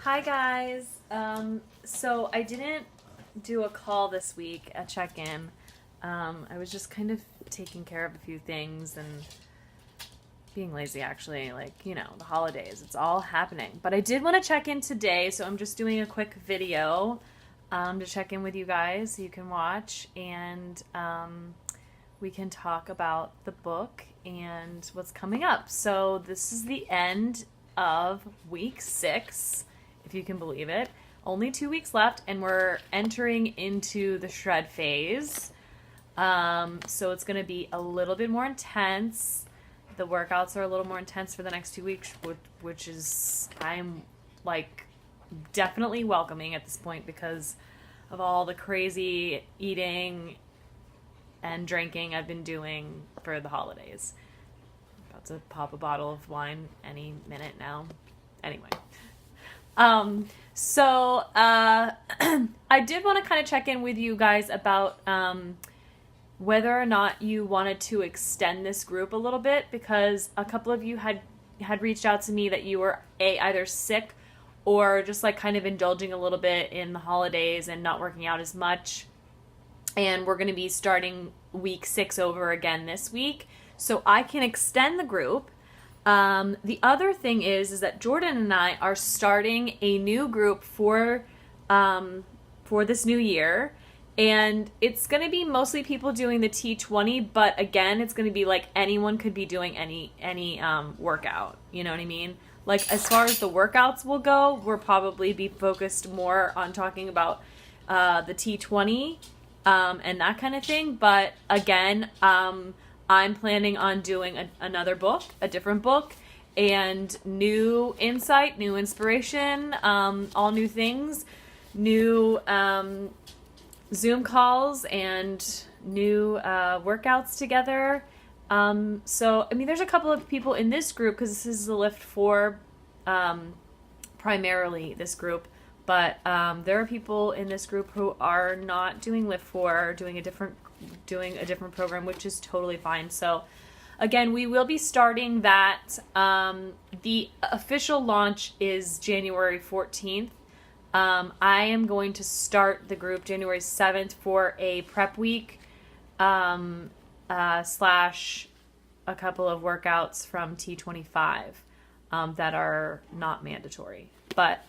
Hi guys. So I didn't do a call this week, a check-in. I was just kind of taking care of a few things and being lazy actually, the holidays, it's all happening. But I did want to check in today, so I'm just doing a quick video to check in with you guys so you can watch and we can talk about the book and what's coming up. So this is the end of week 6, if you can believe it. Only 2 weeks left and we're entering into the shred phase. So it's going to be a little bit more intense. The workouts are a little more intense for the next 2 weeks, which is, I'm definitely welcoming at this point because of all the crazy eating and drinking I've been doing for the holidays. About to pop a bottle of wine any minute now. Anyway. So I did want to kind of check in with you guys about whether or not you wanted to extend this group a little bit, because a couple of you had reached out to me that you were either sick or just kind of indulging a little bit in the holidays and not working out as much. And we're going to be starting week 6 over again this week, so I can extend the group. The other thing is that Jordan and I are starting a new group for this new year, and it's going to be mostly people doing the T20, but again, it's going to be anyone could be doing any workout. You know what I mean? As far as the workouts will go, we'll probably be focused more on talking about the T20 and that kind of thing. But again, I'm planning on doing another book, a different book, and new insight, new inspiration, all new things, new Zoom calls, and new workouts together. So, I mean, there's a couple of people in this group, because this is the Lift 4, primarily this group, but there are people in this group who are not doing Lift 4, doing a different program, which is totally fine. So again, we will be starting that. The official launch is January 14th. I am going to start the group January 7th for a prep week / a couple of workouts from T25 that are not mandatory. But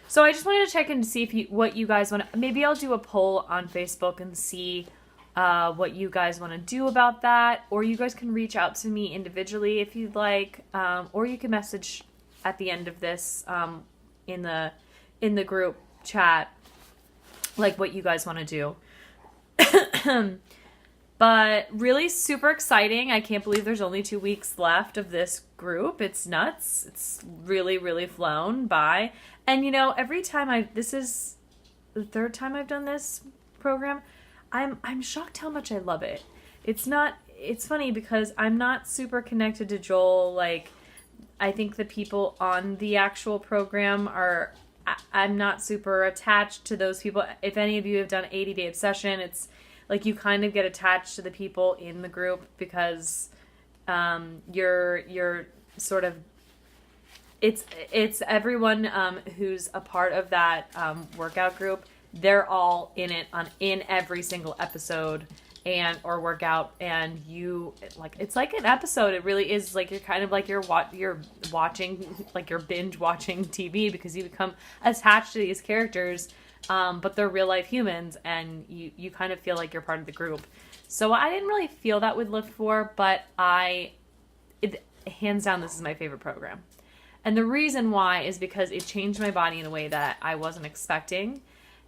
so I just wanted to check in to see what you guys want to, maybe I'll do a poll on Facebook and see what you guys want to do about that, or you guys can reach out to me individually if you'd like, or you can message at the end of this in the group chat what you guys want to do. But really super exciting. I can't believe there's only 2 weeks left of this group. It's nuts. It's really, really flown by. And every time this is the 3rd time I've done this program, I'm shocked how much I love it. It's funny because I'm not super connected to Joel. I think the people on the actual program I'm not super attached to those people. If any of you have done 80-Day Obsession, it's you kind of get attached to the people in the group because you're sort of, it's everyone who's a part of that workout group. They're all in it in every single episode or workout, and it's like an episode. It really is you're kind of you're watching, you're binge watching TV because you become attached to these characters, but they're real life humans, and you kind of feel like you're part of the group. So I didn't really feel that with Lift 4, but hands down, this is my favorite program. And the reason why is because it changed my body in a way that I wasn't expecting.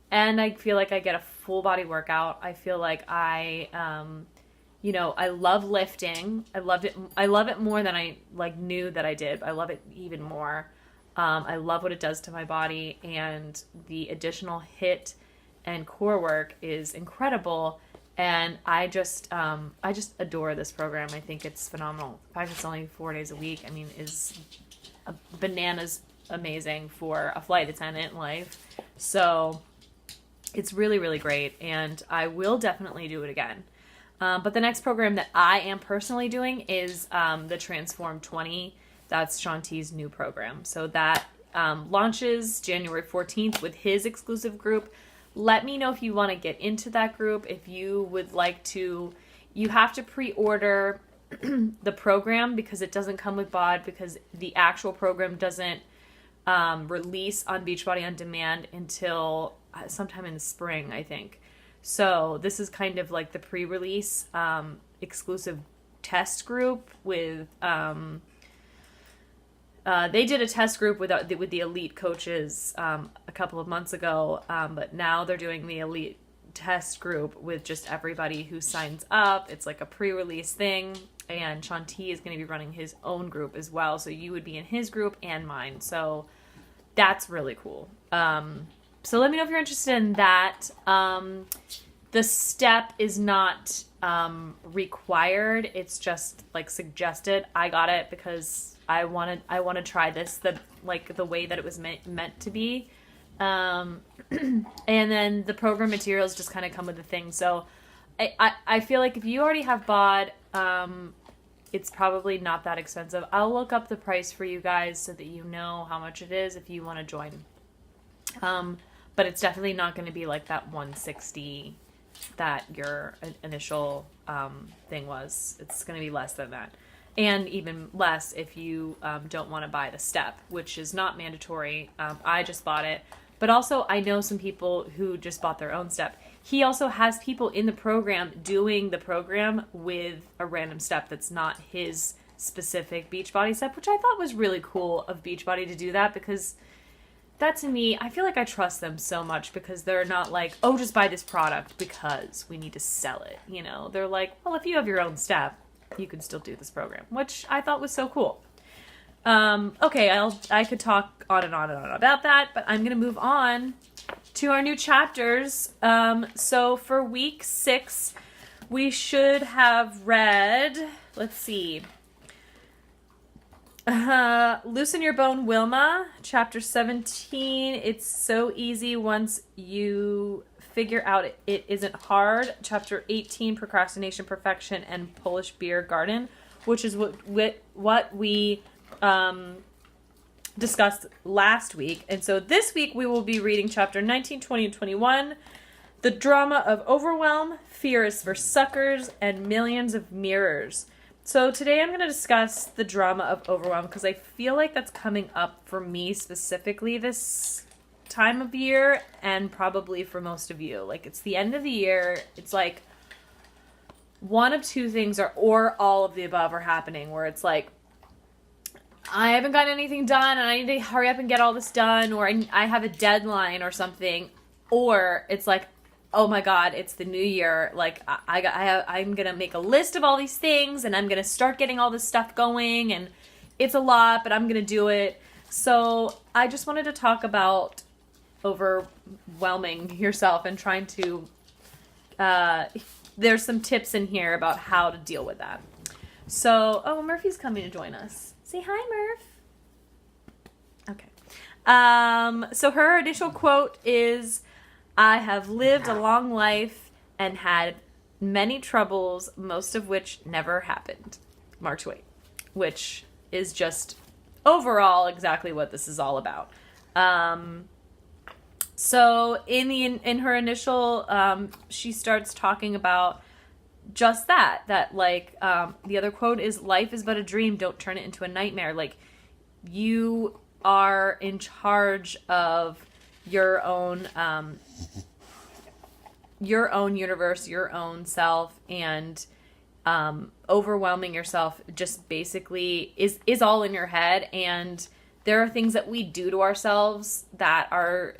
And I feel like I get a full body workout. I feel like I love lifting. I love it more than I knew that I did. I love it even more. I love what it does to my body, and the additional HIIT and core work is incredible. And I just adore this program. I think it's phenomenal. The fact it's only 4 days a week, is bananas amazing for a flight attendant life. So it's really, really great, and I will definitely do it again. But the next program that I am personally doing is the Transform 20. That's Shanti's new program. So that launches January 14th with his exclusive group. Let me know if you want to get into that group. If you would like to, you have to pre-order the program because it doesn't come with BOD, because the actual program doesn't release on Beachbody On Demand until sometime in the spring, I think. So this is kind of like the pre-release exclusive test group with they did a test group with the elite coaches a couple of months ago, but now they're doing the elite test group with just everybody who signs up. It's like a pre-release thing, and Shanti is going to be running his own group as well, so you would be in his group and mine, so that's really cool. So let me know if you're interested in that. The step is not required. It's just like suggested. I got it because I want to try this the way that it was meant to be. And then the program materials just kind of come with the thing. So I feel like if you already have BOD, it's probably not that expensive. I'll look up the price for you guys so that you know how much it is if you want to join. But it's definitely not going to be like that 160 that your initial thing was. It's going to be less than that. And even less if you don't want to buy the step, which is not mandatory. I just bought it. But also, I know some people who just bought their own step. He also has people in the program doing the program with a random step that's not his specific Beachbody step, which I thought was really cool of Beachbody to do that, because that, to me, I feel like I trust them so much, because they're not like, oh, just buy this product because we need to sell it. You know, they're like, well, if you have your own step, you can still do this program, which I thought was so cool. Okay, I could talk on and on and on about that, but I'm going to move on to our new chapters. So for week 6, we should have read, let's see, Loosen Your Bone, Wilma, chapter 17. It's so easy once you figure out it isn't hard. Chapter 18, Procrastination, Perfection, and Polish Beer Garden, which is what we discussed last week. And so this week we will be reading chapter 19, 20, and 21, The Drama of Overwhelm, Fear is for Suckers, and Millions of Mirrors. So today I'm going to discuss the drama of overwhelm, because I feel like that's coming up for me specifically this time of year, and probably for most of you. Like, it's the end of the year. It's like one of two things or all of the above are happening, where it's like, I haven't gotten anything done and I need to hurry up and get all this done, or I have a deadline or something. Or it's like, oh my God, it's the new year. Like, I'm going to make a list of all these things and I'm going to start getting all this stuff going, and it's a lot, but I'm going to do it. So I just wanted to talk about overwhelming yourself and trying to, there's some tips in here about how to deal with that. So, oh, Murphy's coming to join us. Say hi, Murph. Okay. So her initial quote is, I have lived a long life and had many troubles, most of which never happened. Mark Twain. Which is just overall exactly what this is all about. So in her initial, she starts talking about just that like, the other quote is, life is but a dream, don't turn it into a nightmare. Like, you are in charge of your own universe, your own self, and overwhelming yourself just basically is all in your head. And there are things that we do to ourselves that are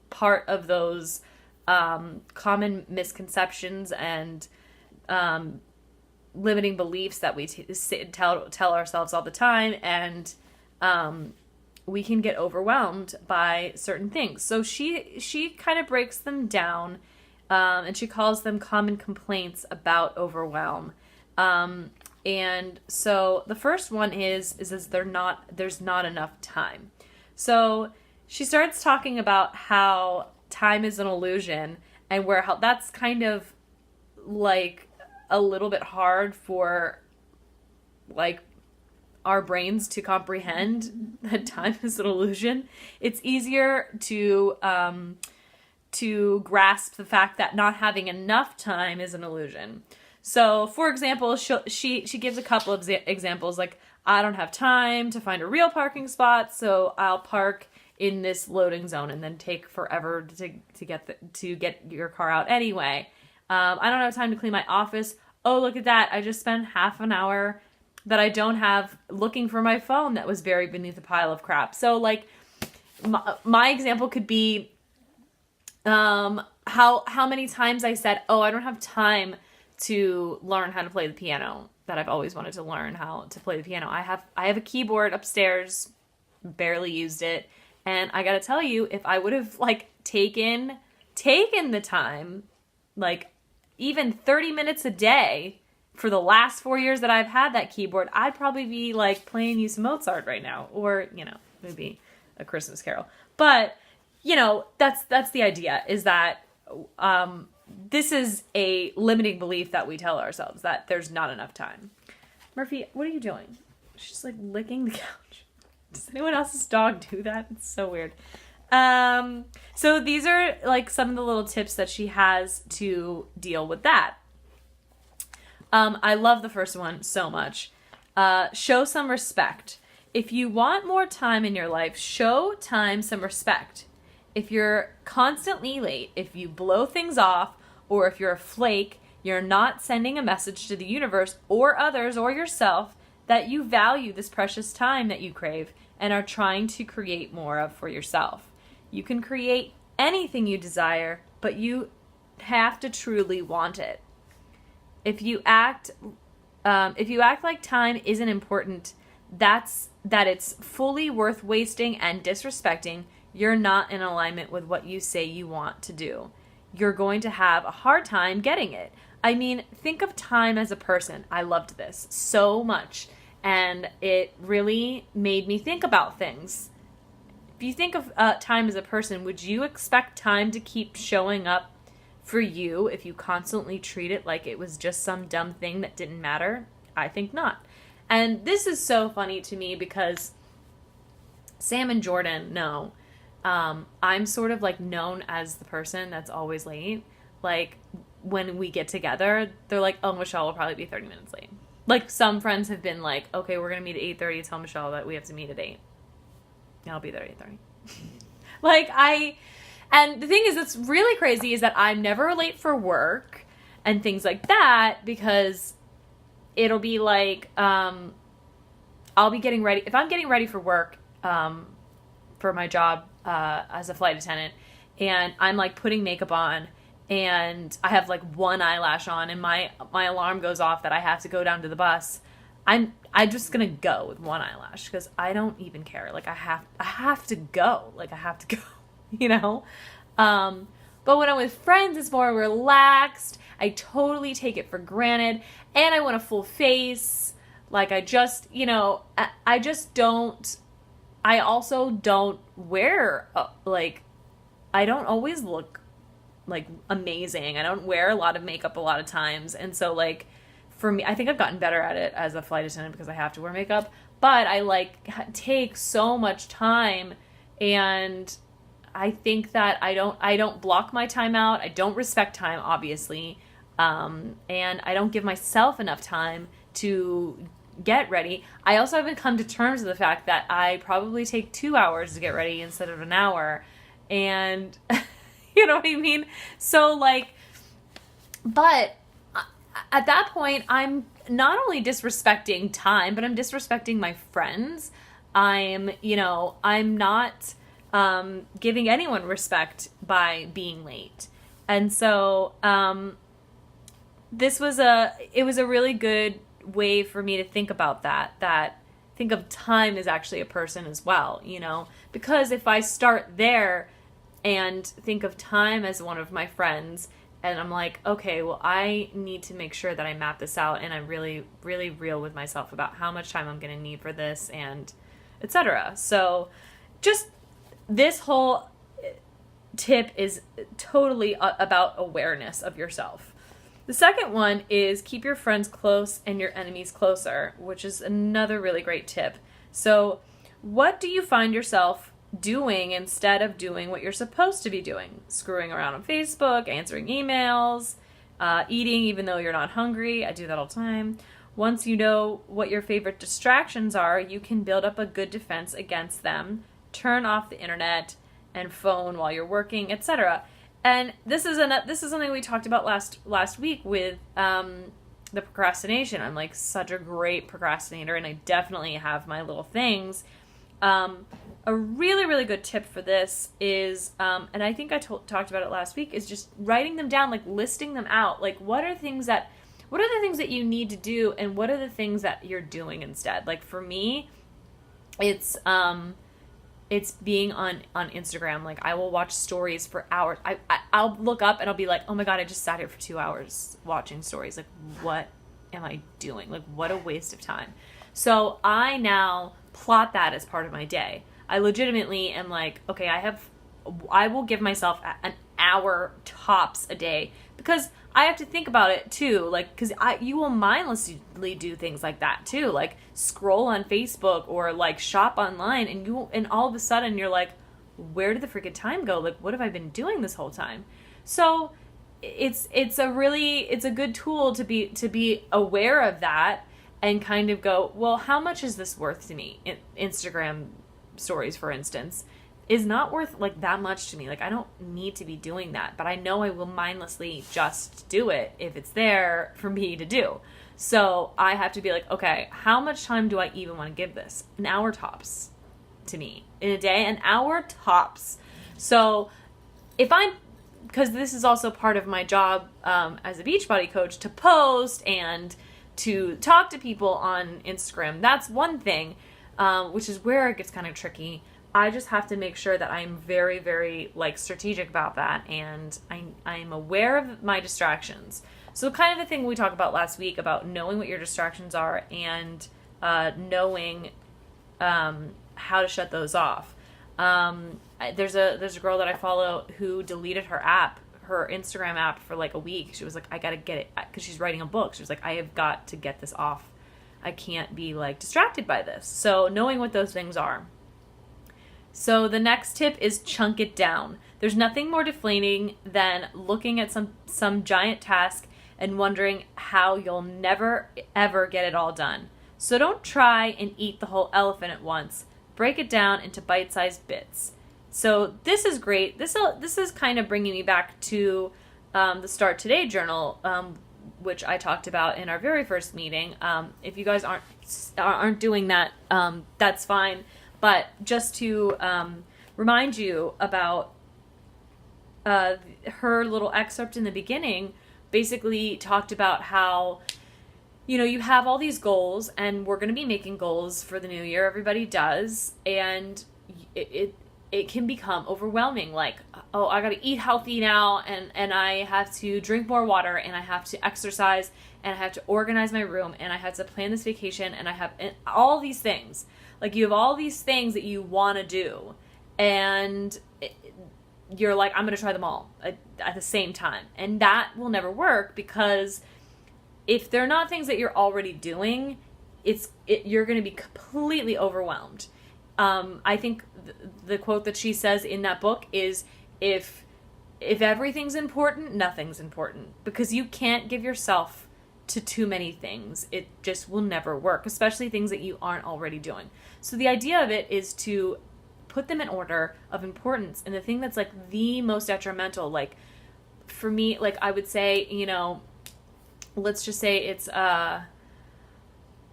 part of those common misconceptions and limiting beliefs that we tell ourselves all the time, and we can get overwhelmed by certain things. So she kind of breaks them down, and she calls them common complaints about overwhelm. And so the first one is there's not enough time. So she starts talking about how time is an illusion, and how that's kind of like a little bit hard for like our brains to comprehend that time is an illusion. It's easier to grasp the fact that not having enough time is an illusion. So, for example, she gives a couple of examples, like, I don't have time to find a real parking spot, so I'll park in this loading zone and then take forever to get your car out anyway. I don't have time to clean my office. Oh, look at that. I just spent half an hour that I don't have looking for my phone that was buried beneath a pile of crap. So, like, my example could be how many times I said, oh, I don't have time to learn how to play the piano, that I've always wanted to learn how to play the piano. I have a keyboard upstairs, barely used it. And I gotta tell you, if I would have, like, taken the time, like, even 30 minutes a day for the last 4 years that I've had that keyboard, I'd probably be, like, playing you some Mozart right now. Or, you know, maybe a Christmas carol. But, you know, that's the idea, is that this is a limiting belief that we tell ourselves, that there's not enough time. Murphy, what are you doing? She's, like, licking the couch. Does anyone else's dog do that? It's so weird. So these are, like, some of the little tips that she has to deal with that. I love the first one so much. Show some respect. If you want more time in your life, show time some respect. If you're constantly late, if you blow things off, or if you're a flake, you're not sending a message to the universe or others or yourself that you value this precious time that you crave and are trying to create more of for yourself. You can create anything you desire, but you have to truly want it. If you act like time isn't important, that it's fully worth wasting and disrespecting, you're not in alignment with what you say you want to do. You're going to have a hard time getting it. I mean, think of time as a person. I loved this so much, and it really made me think about things. If you think of time as a person, would you expect time to keep showing up for you if you constantly treat it like it was just some dumb thing that didn't matter? I think not. And this is so funny to me because Sam and Jordan know I'm sort of, like, known as the person that's always late. Like, when we get together, they're like, oh, Michelle will probably be 30 minutes late. Like, some friends have been like, okay, we're going to meet at 8:30. Tell Michelle that we have to meet at 8. I'll be there at 8:30. And the thing is, that's really crazy, is that I'm never late for work and things like that, because it'll be like, I'll be getting ready. If I'm getting ready for work, for my job, as a flight attendant, and I'm, like, putting makeup on, and I have, like, one eyelash on, and my alarm goes off that I have to go down to the bus, I'm just gonna go with one eyelash, because I don't even care. Like, I have to go. Like, I have to go, you know? But when I'm with friends, it's more relaxed. I totally take it for granted, and I want a full face. Like, I just, you know, I just don't. I also don't wear, like, I don't always look, like, amazing. I don't wear a lot of makeup a lot of times. And so, like, for me, I think I've gotten better at it as a flight attendant because I have to wear makeup. But I, like, take so much time, and I think that I don't block my time out. I don't respect time, obviously. And I don't give myself enough time to get ready. I also haven't come to terms with the fact that I probably take 2 hours to get ready instead of an hour. And you know what I mean? So, like, but at that point, I'm not only disrespecting time, but I'm disrespecting my friends. I'm not giving anyone respect by being late. And so, it was a really good way for me to think about that think of time as actually a person as well, you know, because if I start there and think of time as one of my friends, and I'm like, okay, well, I need to make sure that I map this out, and I'm really, really real with myself about how much time I'm going to need for this, and etc. So just this whole tip is totally about awareness of yourself. The second one is keep your friends close and your enemies closer, which is another really great tip. So what do you find yourself doing instead of doing what you're supposed to be doing? Screwing around on Facebook, answering emails, eating even though you're not hungry. I do that all the time. Once you know what your favorite distractions are, you can build up a good defense against them. Turn off the internet and phone while you're working, etc. And this is something we talked about last week with the procrastination. I'm like such a great procrastinator, and I definitely have my little things. A really, really good tip for this is, and I think I talked about it last week, is just writing them down, like listing them out. Like, what are the things that you need to do, and what are the things that you're doing instead? Like for me, it's being on Instagram. Like I will watch stories for hours. I'll look up and I'll be like, oh my God, I just sat here for 2 hours watching stories. Like, what am I doing? Like, what a waste of time. So I now plot that as part of my day. I legitimately am like, okay, I will give myself an hour tops a day, because I have to think about it too. Like, because you will mindlessly do things like that too, like scroll on Facebook or like shop online, and all of a sudden you're like, where did the freaking time go? Like, what have I been doing this whole time? So it's a good tool to be aware of that and kind of go, well, how much is this worth to me? Instagram stories, for instance, is not worth like that much to me. Like, I don't need to be doing that, but I know I will mindlessly just do it if it's there for me to do. So I have to be like, okay, how much time do I even want to give this? An hour tops to me in a day, an hour tops. So because this is also part of my job as a Beachbody coach, to post and to talk to people on Instagram. That's one thing, which is where it gets kind of tricky. I just have to make sure that I'm very, very like strategic about that, and I'm aware of my distractions. So kind of the thing we talked about last week about knowing what your distractions are and knowing how to shut those off. There's a girl that I follow who deleted her Instagram app for like a week. She was like, I gotta get it, because she's writing a book. She was like, I have got to get this off. I can't be like distracted by this. So knowing what those things are. So the next tip is chunk it down. There's nothing more deflating than looking at some giant task and wondering how you'll never ever get it all done. So don't try and eat the whole elephant at once. Break it down into bite-sized bits. So this is great. This is kind of bringing me back to the Start Today journal, which I talked about in our very first meeting. If you guys aren't doing that, that's fine. But just to remind you about her little excerpt in the beginning, basically talked about how, you have all these goals, and we're going to be making goals for the new year. Everybody does. And it can become overwhelming. Like, oh, I got to eat healthy now, and I have to drink more water, and I have to exercise, and I have to organize my room, and I have to plan this vacation, and I have all these things. Like, you have all these things that you want to do, and you're like, I'm going to try them all at the same time. And that will never work, because if they're not things that you're already doing, you're going to be completely overwhelmed. I think the quote that she says in that book is, if everything's important, nothing's important, because you can't give yourself to too many things. It just will never work, especially things that you aren't already doing. So the idea of it is to put them in order of importance, and the thing that's like the most detrimental, like for me, like I would say, let's just say it's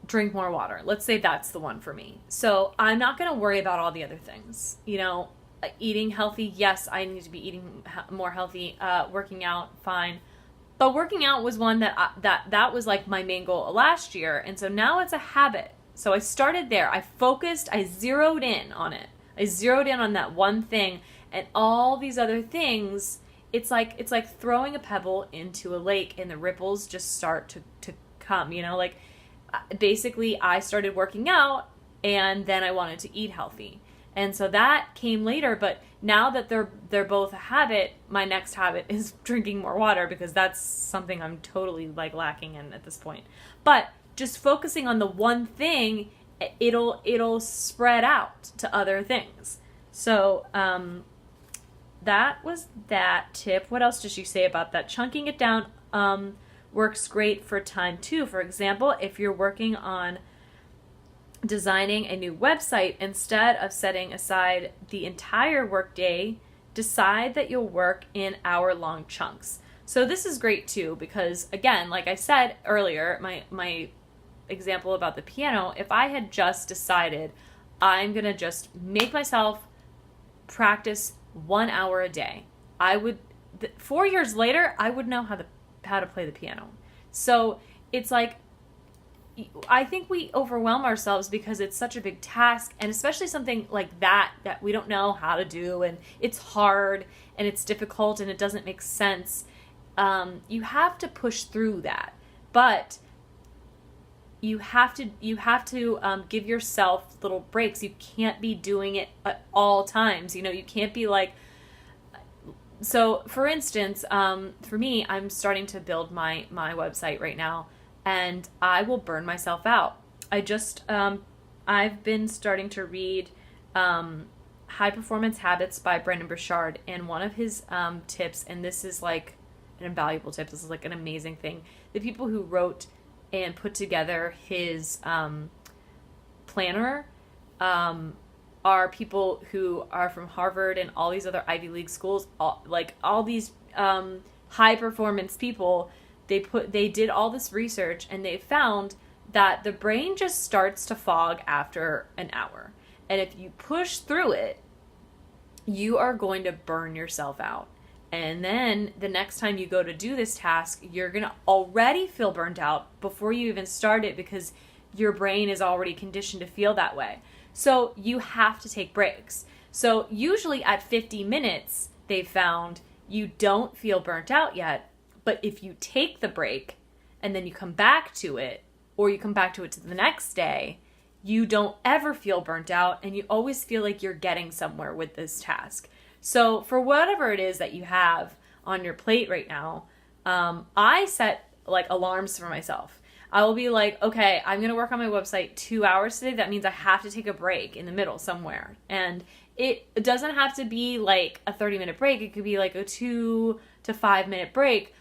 drink more water. Let's say that's the one for me. So I'm not going to worry about all the other things. Eating healthy, yes, I need to be eating more healthy. Working out, fine. But working out was one that was like my main goal last year. And so now it's a habit. So I started there. I zeroed in on it. I zeroed in on that one thing, and all these other things, it's like throwing a pebble into a lake, and the ripples just start to come, basically I started working out, and then I wanted to eat healthy. And so that came later, but now that they're both a habit, my next habit is drinking more water, because that's something I'm totally like lacking in at this point. But just focusing on the one thing, it'll spread out to other things. So that was that tip. What else did she say about that? Chunking it down works great for time too. For example, if you're working on designing a new website, instead of setting aside the entire workday, decide that you'll work in hour-long chunks. So this is great too, because again, like I said earlier, my example about the piano, if I had just decided I'm gonna just make myself practice 1 hour a day, 4 years later, I would know how to play the piano. So it's like, I think we overwhelm ourselves because it's such a big task, and especially something like that we don't know how to do, and it's hard and it's difficult and it doesn't make sense. You have to push through that, but you have to give yourself little breaks. You can't be doing it at all times. You can't be like. So, for instance, for me, I'm starting to build my website right now, and I will burn myself out. I've been starting to read High Performance Habits by Brendon Burchard, and one of his tips, and this is like an invaluable tip, this is like an amazing thing. The people who wrote and put together his planner are people who are from Harvard and all these other Ivy League schools, all these high performance people. They did all this research, and they found that the brain just starts to fog after an hour. And if you push through it, you are going to burn yourself out. And then the next time you go to do this task, you're going to already feel burnt out before you even start it, because your brain is already conditioned to feel that way. So you have to take breaks. So usually at 50 minutes, they've found you don't feel burnt out yet. But if you take the break and then you come back to it, or you come back to it to the next day, you don't ever feel burnt out, and you always feel like you're getting somewhere with this task. So for whatever it is that you have on your plate right now, I set like alarms for myself. I will be like, okay, I'm going to work on my website 2 hours today. That means I have to take a break in the middle somewhere. And it doesn't have to be like a 30-minute break. It could be like a 2 to 5 minute break.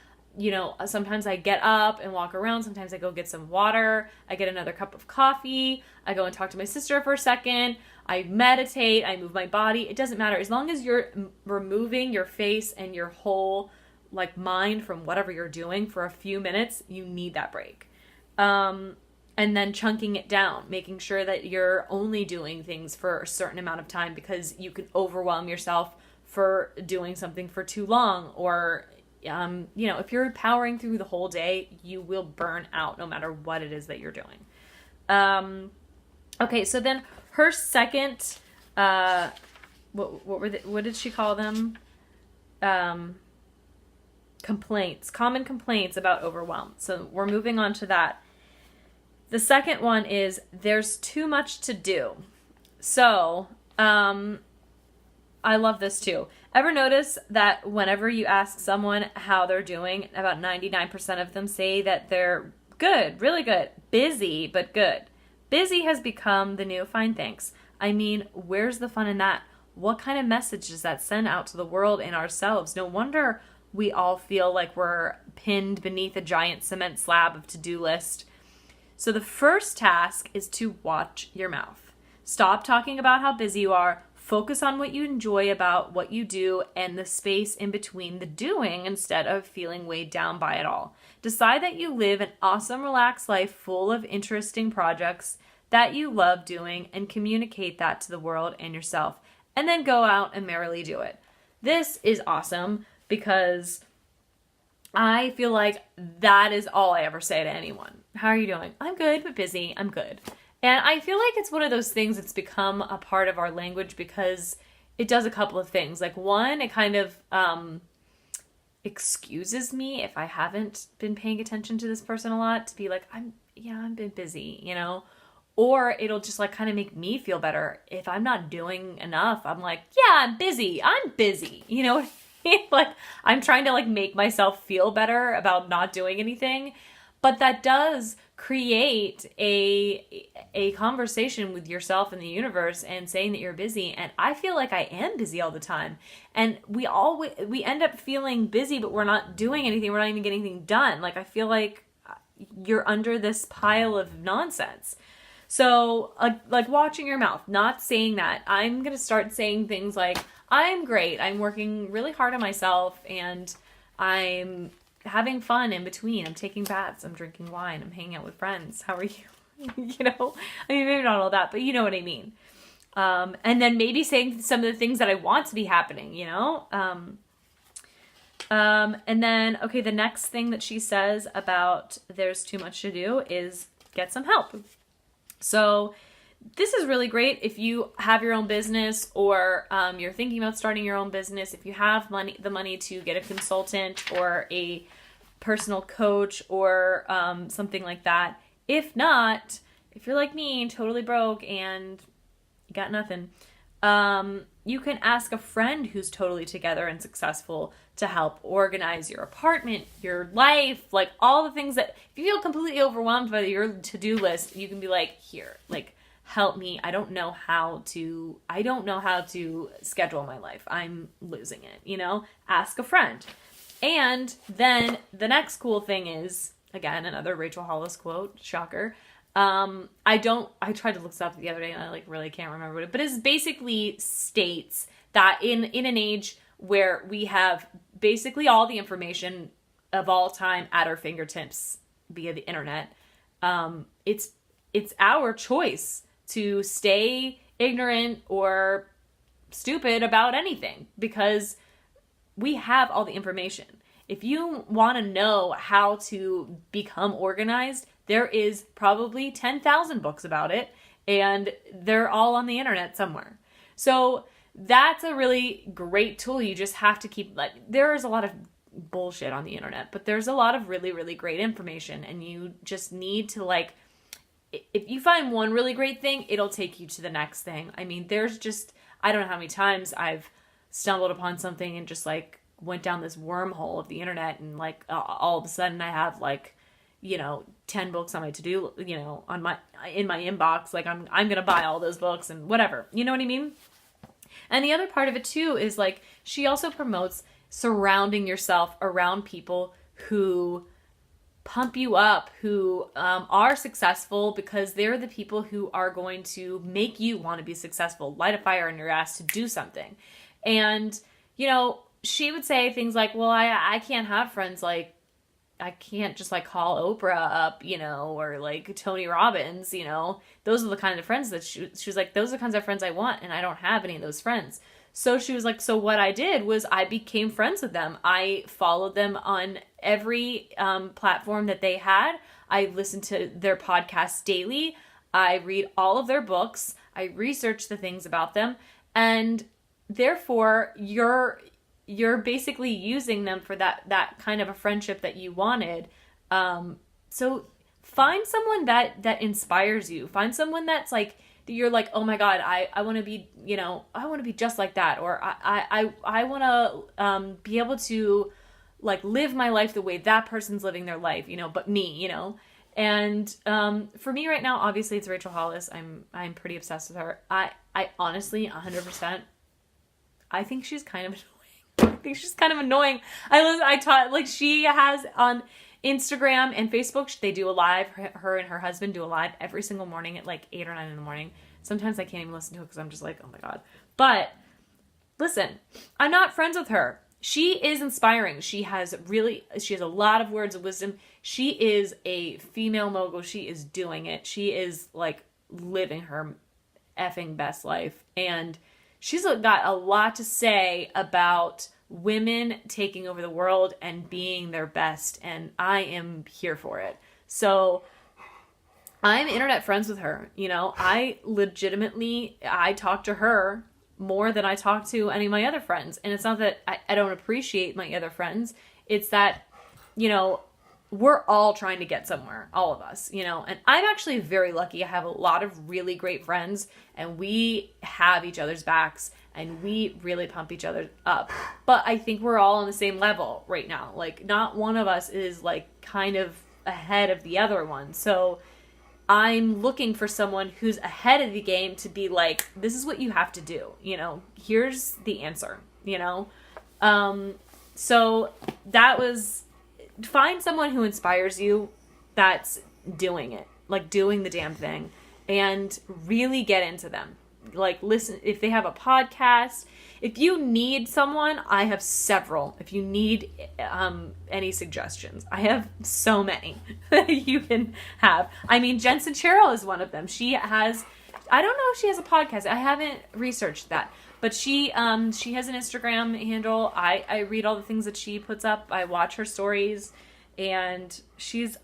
Sometimes I get up and walk around. Sometimes I go get some water. I get another cup of coffee. I go and talk to my sister for a second. I meditate. I move my body. It doesn't matter. As long as you're removing your face and your whole like mind from whatever you're doing for a few minutes, you need that break. And then chunking it down, making sure that you're only doing things for a certain amount of time, because you can overwhelm yourself for doing something for too long, or if you're powering through the whole day, you will burn out no matter what it is that you're doing. Okay, so then her second, what did she call them? Common complaints about overwhelm. So we're moving on to that. The second one is there's too much to do. So, I love this too. Ever notice that whenever you ask someone how they're doing, about 99% of them say that they're good, really good, busy, but good. Busy has become the new fine, thanks. I mean, where's the fun in that? What kind of message does that send out to the world and ourselves? No wonder we all feel like we're pinned beneath a giant cement slab of to-do list. So the first task is to watch your mouth. Stop talking about how busy you are. Focus on what you enjoy about what you do and the space in between the doing, instead of feeling weighed down by it all. Decide that you live an awesome, relaxed life full of interesting projects that you love doing, and communicate that to the world and yourself. And then go out and merrily do it. This is awesome, because I feel like that is all I ever say to anyone. How are you doing? I'm good, but busy. I'm good. And I feel like it's one of those things that's become a part of our language, because it does a couple of things. Like, one, it kind of excuses me if I haven't been paying attention to this person a lot, to be like, I've been busy, Or it'll just like kind of make me feel better. If I'm not doing enough, I'm like, yeah, I'm busy. You know what I mean? Like, I'm trying to like make myself feel better about not doing anything. But that does create a conversation with yourself and the universe and saying that you're busy. And I feel like I am busy all the time. And we end up feeling busy, but we're not doing anything. We're not even getting anything done. Like, I feel like you're under this pile of nonsense. So, like watching your mouth, not saying that. I'm going to start saying things like, I'm great. I'm working really hard on myself, and I'm having fun in between. I'm taking baths. I'm drinking wine. I'm hanging out with friends. How are you? You know, I mean, maybe not all that, but you know what I mean. And then maybe saying some of the things that I want to be happening, you know? And then, okay, the next thing that she says about there's too much to do is get some help. So this is really great if you have your own business, or you're thinking about starting your own business. If you have the money to get a consultant or a personal coach or something like that. If not, if you're like me, totally broke and you got nothing, you can ask a friend who's totally together and successful to help organize your apartment, your life, like all the things that, if you feel completely overwhelmed by your to-do list, you can be like, here, like, help me. I don't know how to schedule my life. I'm losing it, you know? Ask a friend. And then the next cool thing is, again, another Rachel Hollis quote, shocker. I tried to look this up the other day and I like really can't remember it, but it basically states that in an age where we have basically all the information of all time at our fingertips via the internet, it's our choice to stay ignorant or stupid about anything because we have all the information. If you want to know how to become organized, there is probably 10,000 books about it, and they're all on the internet somewhere. So that's a really great tool. You just have to keep, like, there's a lot of bullshit on the internet, but there's a lot of really, really great information, and you just need to, like, if you find one really great thing, it'll take you to the next thing. I mean, there's just, I don't know how many times I've stumbled upon something and just, like, went down this wormhole of the internet, and, like, all of a sudden I have, like, 10 books on my to-do, in my inbox. Like, I'm going to buy all those books and whatever. You know what I mean? And the other part of it too is, like, she also promotes surrounding yourself around people who pump you up, who are successful, because they're the people who are going to make you want to be successful, light a fire in your ass to do something. And, she would say things like, well, I can't have friends, like, I can't just, like, call Oprah up, or, like, Tony Robbins, those are the kind of friends that she was like, those are the kinds of friends I want, and I don't have any of those friends. So she was like, so what I did was I became friends with them. I followed them on every platform that they had. I listened to their podcasts daily. I read all of their books. I research the things about them. And therefore, you're basically using them for that kind of a friendship that you wanted. So find someone that inspires you. Find someone that's like, you're like, oh my God, I want to be, I want to be just like that. Or I want to be able to, like, live my life the way that person's living their life, but me, And for me right now, obviously it's Rachel Hollis. I'm pretty obsessed with her. I honestly, 100%, I think she's kind of annoying. I taught, like, she has on Instagram and Facebook, they do a live, her and her husband do a live every single morning at like 8 or 9 in the morning. Sometimes I can't even listen to it because I'm just like, oh my God. But listen, I'm not friends with her. She is inspiring. She has a lot of words of wisdom. She is a female mogul. She is doing it. She is, like, living her effing best life. And she's got a lot to say about women taking over the world and being their best. And I am here for it. So I'm internet friends with her. I talk to her more than I talk to any of my other friends. And it's not that I don't appreciate my other friends. It's that, we're all trying to get somewhere, all of us, you know, and I'm actually very lucky. I have a lot of really great friends, and we have each other's backs, and we really pump each other up. But I think we're all on the same level right now. Like, not one of us is like kind of ahead of the other one. So I'm looking for someone who's ahead of the game to be like, this is what you have to do, you know, here's the answer, you know? So that was, find someone who inspires you that's doing it, like doing the damn thing, and really get into them. Like, listen, if they have a podcast, if you need someone, I have several. If you need any suggestions, I have so many that you can have. I mean, Jensen Cheryl is one of them. She has, I don't know if she has a podcast. I haven't researched that. But she has an Instagram handle. I read all the things that she puts up. I watch her stories, and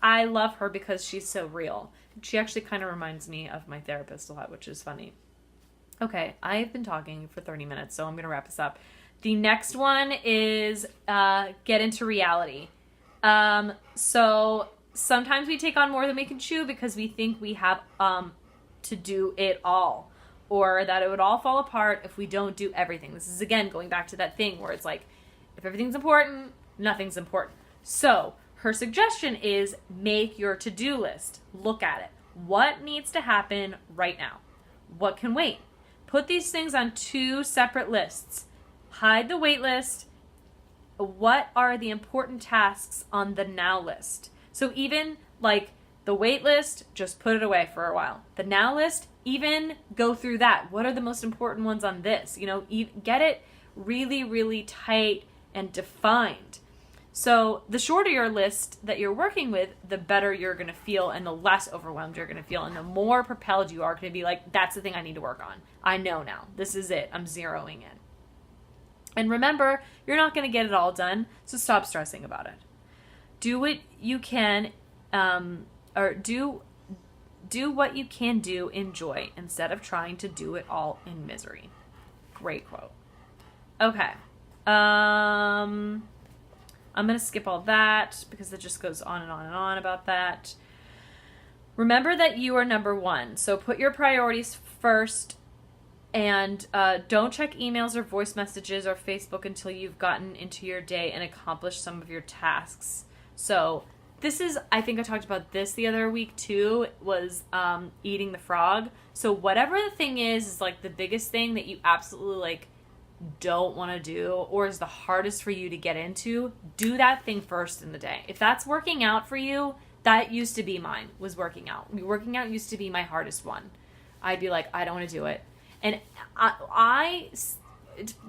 I love her because she's so real. She actually kind of reminds me of my therapist a lot, which is funny. Okay, I've been talking for 30 minutes, so I'm going to wrap this up. The next one is get into reality. So sometimes we take on more than we can chew because we think we have to do it all, or that it would all fall apart if we don't do everything. This is, again, going back to that thing where it's like, if everything's important, nothing's important. So her suggestion is make your to-do list. Look at it. What needs to happen right now? What can wait? Put these things on 2 separate lists. Hide the wait list. What are the important tasks on the now list? So even like the wait list, just put it away for a while. The now list, even go through that. What are the most important ones on this? You know, get it really, really tight and defined. So the shorter your list that you're working with, the better you're going to feel, and the less overwhelmed you're going to feel, and the more propelled you are going to be like, that's the thing I need to work on. I know now. This is it. I'm zeroing in. And remember, you're not going to get it all done, so stop stressing about it. Do what you can, or do what you can do in joy instead of trying to do it all in misery. Great quote. Okay. I'm going to skip all that because it just goes on and on and on about that. Remember that you are number one. So put your priorities first, and don't check emails or voice messages or Facebook until you've gotten into your day and accomplished some of your tasks. So this is, I think I talked about this the other week too, was eating the frog. So whatever the thing is like the biggest thing that you absolutely like don't want to do, or is the hardest for you to get into, do that thing first in the day. If that's working out for you, that used to be mine, was working out. Working out used to be my hardest one. I'd be like, I don't want to do it. And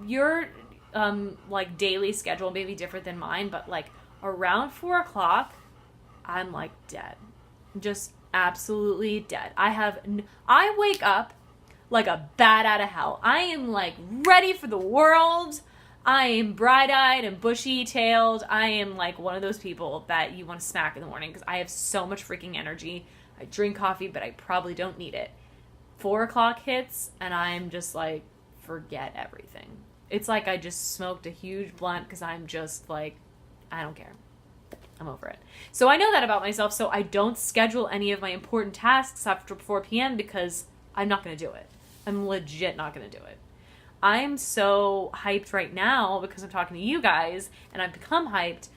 your like daily schedule may be different than mine, but like around 4:00, I'm like dead. Just absolutely dead. I wake up like a bat out of hell. I am like ready for the world. I am bright-eyed and bushy-tailed. I am like one of those people that you want to smack in the morning because I have so much freaking energy. I drink coffee, but I probably don't need it. 4:00 hits, and I'm just like, forget everything. It's like I just smoked a huge blunt because I'm just like, I don't care. I'm over it. So I know that about myself, so I don't schedule any of my important tasks after 4 p.m. because I'm not going to do it. I'm legit not going to do it. I'm so hyped right now because I'm talking to you guys, and I've become hyped,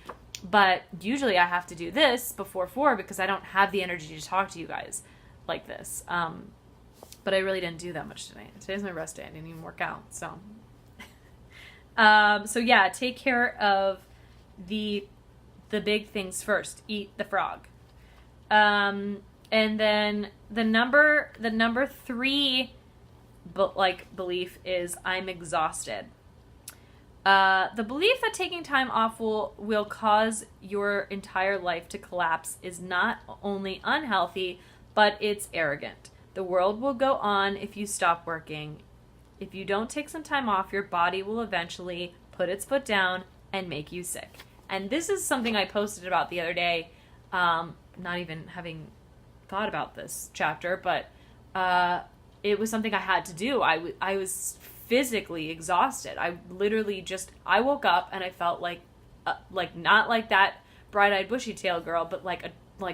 but usually I have to do this before 4 because I don't have the energy to talk to you guys like this. But I really didn't do that much tonight. Today's my rest day. I didn't even work out. So, so yeah, take care of the big things first. Eat the frog. And then the number 3 belief is I'm exhausted. The belief that taking time off will cause your entire life to collapse is not only unhealthy, but it's arrogant. The world will go on if you stop working. If you don't take some time off, your body will eventually put its foot down and make you sick. And this is something I posted about the other day, not even having thought about this chapter, but it was something I had to do. I was physically exhausted. I literally I woke up and I felt like not like that bright-eyed bushy-tail girl, but like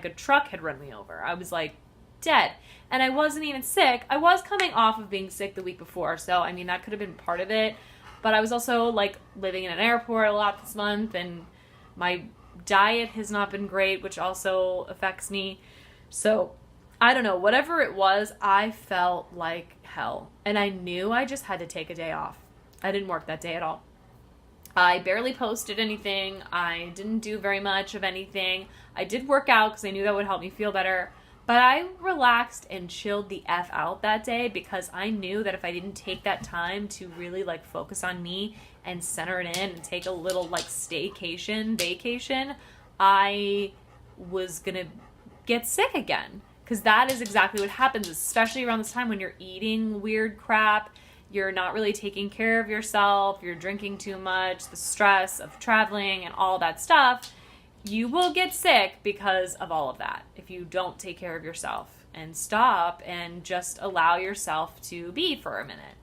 a truck had run me over. I was like dead. And I wasn't even sick. I was coming off of being sick the week before, so I mean that could have been part of it. But I was also like living in an airport a lot this month, and my diet has not been great, which also affects me. So I don't know, whatever it was, I felt like hell. And I knew I just had to take a day off. I didn't work that day at all. I barely posted anything. I didn't do very much of anything. I did work out because I knew that would help me feel better. But I relaxed and chilled the F out that day because I knew that if I didn't take that time to really like focus on me and center it in and take a little like vacation, I was going to get sick again. Because that is exactly what happens, especially around this time when you're eating weird crap, you're not really taking care of yourself, you're drinking too much, the stress of traveling and all that stuff. You will get sick because of all of that if you don't take care of yourself and stop and just allow yourself to be for a minute.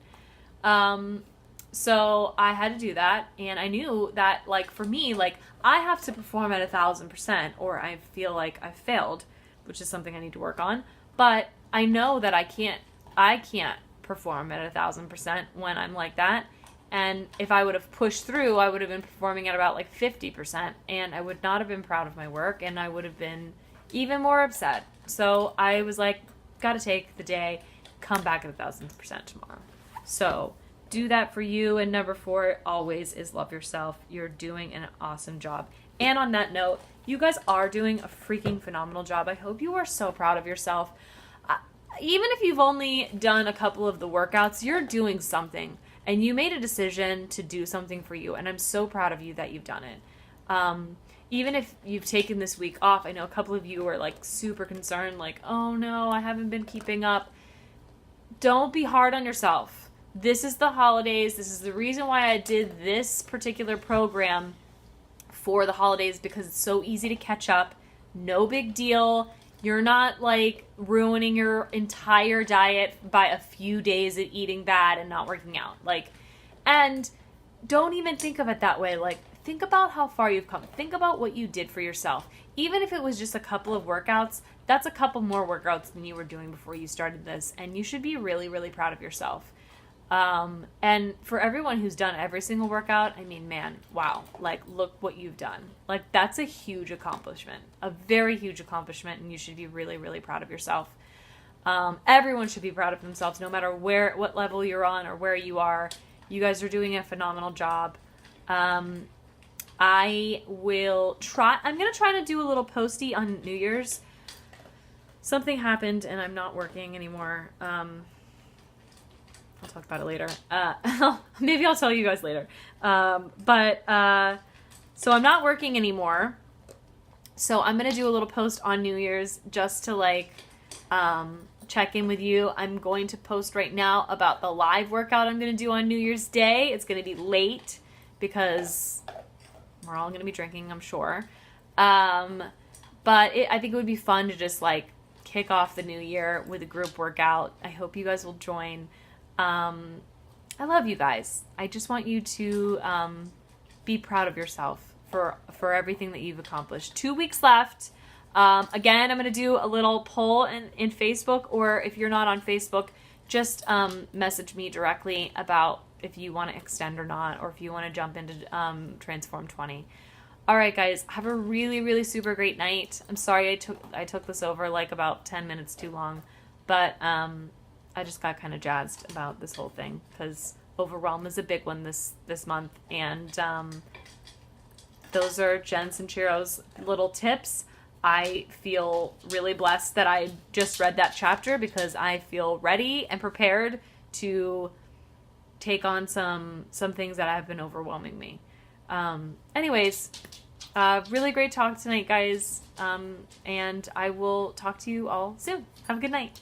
So I had to do that, and I knew that, like, for me, like, I have to perform at 1,000% or I feel like I've failed, which is something I need to work on. But I know that I can't perform at 1,000% when I'm like that. And if I would have pushed through, I would have been performing at about like 50%, and I would not have been proud of my work, and I would have been even more upset. So I was like, gotta take the day, come back at 1,000% tomorrow. So do that for you. And number 4 always is love yourself. You're doing an awesome job. And on that note, you guys are doing a freaking phenomenal job. I hope you are so proud of yourself. Even if you've only done a couple of the workouts, you're doing something. And you made a decision to do something for you. And I'm so proud of you that you've done it. Even if you've taken this week off, I know a couple of you are like super concerned, like, oh no, I haven't been keeping up. Don't be hard on yourself. This is the holidays. This is the reason why I did this particular program for the holidays, because it's so easy to catch up. No big deal. You're not like ruining your entire diet by a few days of eating bad and not working out. Like, and don't even think of it that way. Like, think about how far you've come. Think about what you did for yourself. Even if it was just a couple of workouts, that's a couple more workouts than you were doing before you started this. And you should be really, really proud of yourself. And for everyone who's done every single workout, I mean, man, wow, like, look what you've done. Like, that's a huge accomplishment, a very huge accomplishment, and you should be really, really proud of yourself. Everyone should be proud of themselves, no matter what level you're on or where you are. You guys are doing a phenomenal job. I'm going to try to do a little posty on New Year's. Something happened and I'm not working anymore. I'll talk about it later. Maybe I'll tell you guys later. So I'm not working anymore. So I'm going to do a little post on New Year's just to like check in with you. I'm going to post right now about the live workout I'm going to do on New Year's Day. It's going to be late because we're all going to be drinking, I'm sure. But I think it would be fun to just like kick off the new year with a group workout. I hope you guys will join. I love you guys. I just want you to be proud of yourself for everything that you've accomplished. 2 weeks left. Again, I'm going to do a little poll in Facebook, or if you're not on Facebook, just message me directly about if you want to extend or not, or if you want to jump into Transform 20. All right, guys, have a really, really super great night. I'm sorry I took this over like about 10 minutes too long, but I just got kind of jazzed about this whole thing because overwhelm is a big one this month, and those are Jen Sincero's little tips. I feel really blessed that I just read that chapter because I feel ready and prepared to take on some things that have been overwhelming me. Anyways, really great talk tonight, guys, and I will talk to you all soon. Have a good night.